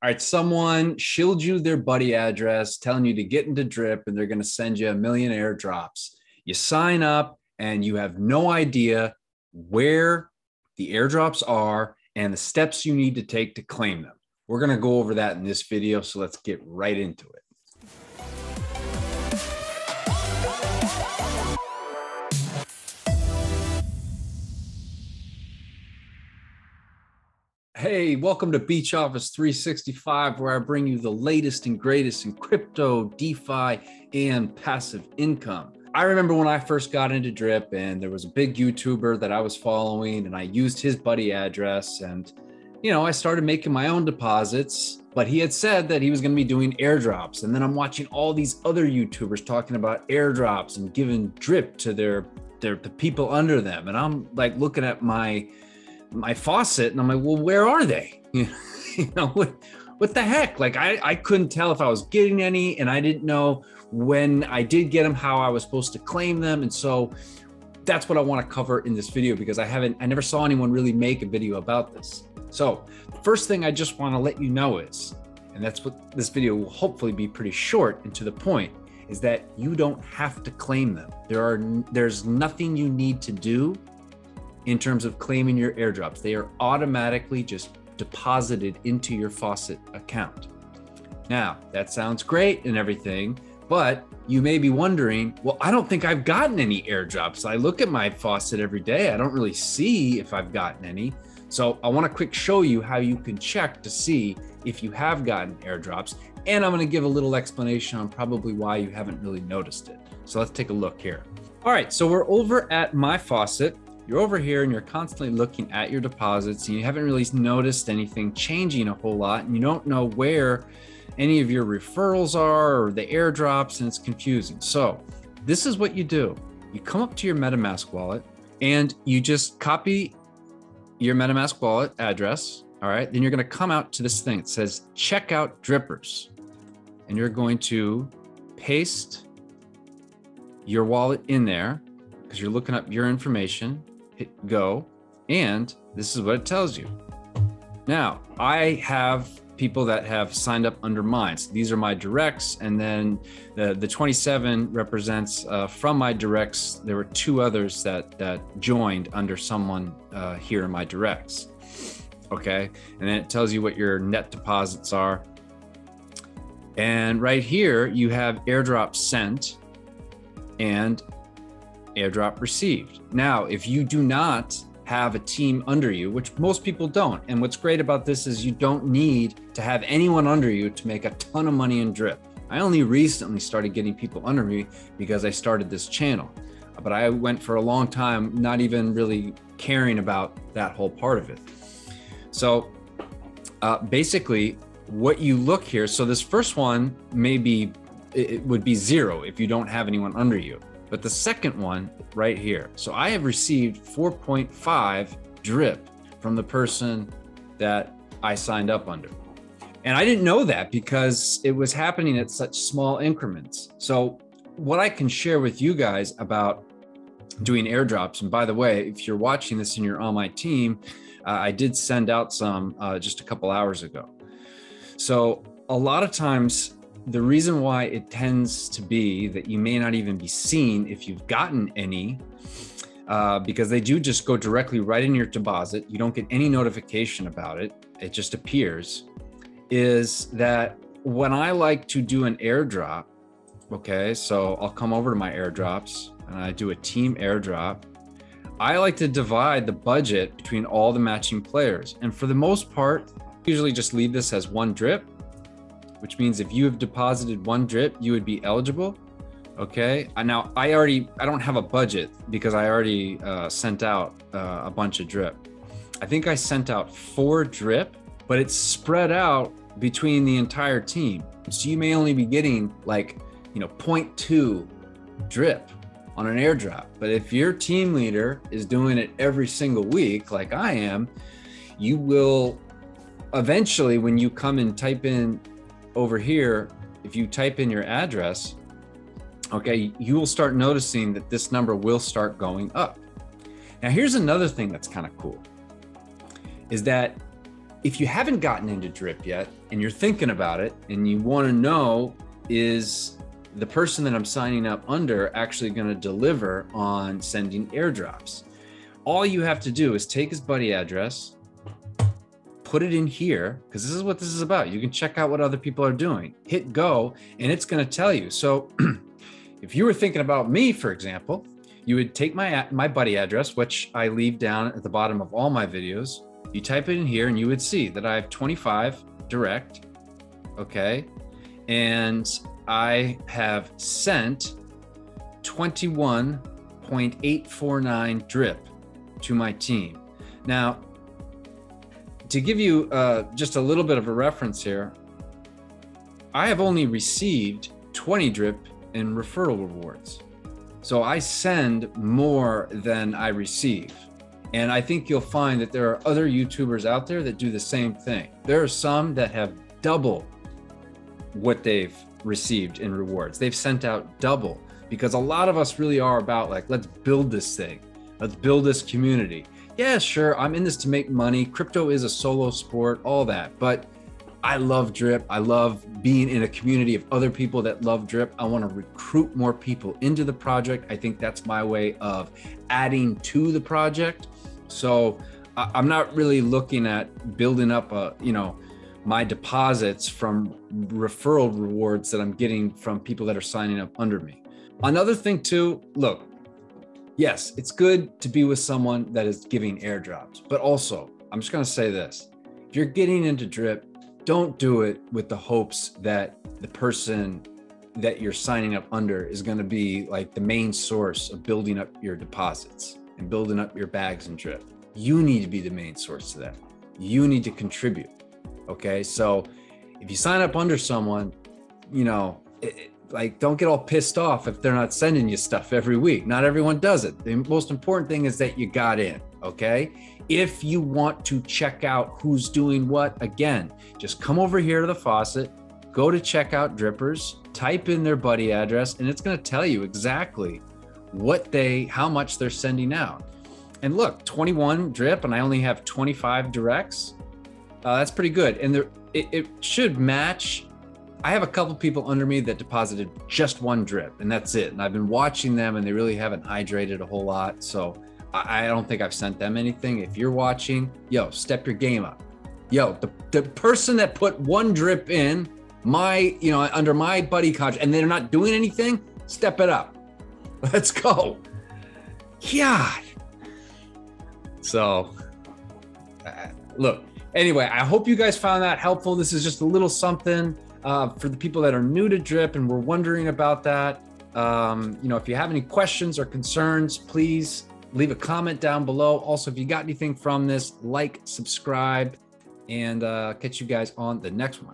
All right, someone shilled you their buddy address, telling you to get into Drip, and they're going to send you a million airdrops. You sign up, and you have no idea where the airdrops are and the steps you need to take to claim them. We're going to go over that in this video, so let's get right into it. Hey, welcome to Beach Office 365, where I bring you the latest and greatest in crypto, DeFi, and passive income. I remember when I first got into Drip, and there was a big YouTuber that I was following, and I used his buddy address, and I started making my own deposits, but he had said that he was going to be doing airdrops. And then I'm watching all these other YouTubers talking about airdrops and giving Drip to the people under them. And I'm like looking at my faucet and I'm like, well, where are they? What the heck? Like I couldn't tell if I was getting any, and I didn't know when I did get them, how I was supposed to claim them. And so that's what I want to cover in this video, because I never saw anyone really make a video about this. So the first thing I just want to let you know is, and that's what this video will hopefully be pretty short and to the point, is that you don't have to claim them. There's nothing you need to do in terms of claiming your airdrops. They are automatically just deposited into your faucet account. Now, that sounds great and everything, but you may be wondering, well, I don't think I've gotten any airdrops. I look at my faucet every day. I don't really see if I've gotten any. So I want to quick show you how you can check to see if you have gotten airdrops. And I'm going to give a little explanation on probably why you haven't really noticed it. So let's take a look here. All right, so we're over at my faucet. You're over here and you're constantly looking at your deposits, and you haven't really noticed anything changing a whole lot, and you don't know where any of your referrals are or the airdrops, and it's confusing. So this is what you do. You come up to your MetaMask wallet and you just copy your MetaMask wallet address. All right, then you're going to come out to this thing. It says check out Drippers, and you're going to paste your wallet in there because you're looking up your information. Hit go, and this is what it tells you. Now, I have people that have signed up under mine. So these are my directs, and then the 27 represents from my directs. There were two others that joined under someone here in my directs. Okay, and then it tells you what your net deposits are. And right here, you have airdrop sent and airdrop received. Now, if you do not have a team under you, which most people don't, and what's great about this is you don't need to have anyone under you to make a ton of money in Drip. I only recently started getting people under me because I started this channel, but I went for a long time not even really caring about that whole part of it. So basically what you look here, so this first one it would be 0 if you don't have anyone under you. But the second one right here, so I have received 4.5 Drip from the person that I signed up under. And I didn't know that because it was happening at such small increments. So what I can share with you guys about doing airdrops, and by the way, if you're watching this and you're on my team, I did send out some just a couple hours ago. So a lot of times, the reason why it tends to be that you may not even be seen if you've gotten any, because they do just go directly right in your deposit. You don't get any notification about it. It just appears, is that when I like to do an airdrop, okay, so I'll come over to my airdrops and I do a team airdrop. I like to divide the budget between all the matching players. And for the most part, usually just leave this as 1 Drip, which means if you have deposited 1 Drip, you would be eligible. Okay. Now I don't have a budget because I already sent out a bunch of Drip. I think I sent out 4 Drip, but it's spread out between the entire team. So you may only be getting like, 0.2 Drip on an airdrop. But if your team leader is doing it every single week, like I am, you will eventually, when you come and type in over here, if you type in your address, okay, you will start noticing that this number will start going up. Now, here's another thing that's kind of cool, is that If you haven't gotten into drip yet and you're thinking about it and you want to know, is the person that I'm signing up under actually going to deliver on sending airdrops? All you have to do is take his buddy address, put it in here, because this is what this is about. You can check out what other people are doing, hit go, and it's going to tell you. So if you were thinking about me, for example, you would take my buddy address, which I leave down at the bottom of all my videos. You type it in here and you would see that I have 25 direct, okay? And I have sent 21.849 drip to my team. Now, to give you just a little bit of a reference here, I have only received 20 drip in referral rewards. So I send more than I receive. And I think you'll find that there are other YouTubers out there that do the same thing. There are some that have double what they've received in rewards. They've sent out double, because a lot of us really are about like, let's build this thing. Let's build this community. Yeah, sure, I'm in this to make money. Crypto is a solo sport, all that. But I love drip. I love being in a community of other people that love drip. I want to recruit more people into the project. I think that's my way of adding to the project. So I'm not really looking at building up my deposits from referral rewards that I'm getting from people that are signing up under me. Another thing too, look, yes, it's good to be with someone that is giving airdrops, but also I'm just going to say this. If you're getting into drip, don't do it with the hopes that the person that you're signing up under is going to be like the main source of building up your deposits and building up your bags and drip. You need to be the main source to that. You need to contribute. Okay. So if you sign up under someone, like don't get all pissed off if they're not sending you stuff every week. Not everyone does it. The most important thing is that you got in. Okay. If you want to check out who's doing what, again, just come over here to the faucet, go to Checkout Drippers, type in their buddy address, and it's going to tell you exactly how much they're sending out. And look, 21 drip, and I only have 25 directs. That's pretty good. And it should match. I have a couple people under me that deposited just one drip, and that's it. And I've been watching them, and they really haven't hydrated a whole lot. So I don't think I've sent them anything. If you're watching, step your game up. The person that put one drip in under my buddy contract and they're not doing anything, step it up. Let's go. God. So look, anyway, I hope you guys found that helpful. This is just a little something for the people that are new to drip and were wondering about that. If you have any questions or concerns, please leave a comment down below. Also, if you got anything from this, like, subscribe, and catch you guys on the next one.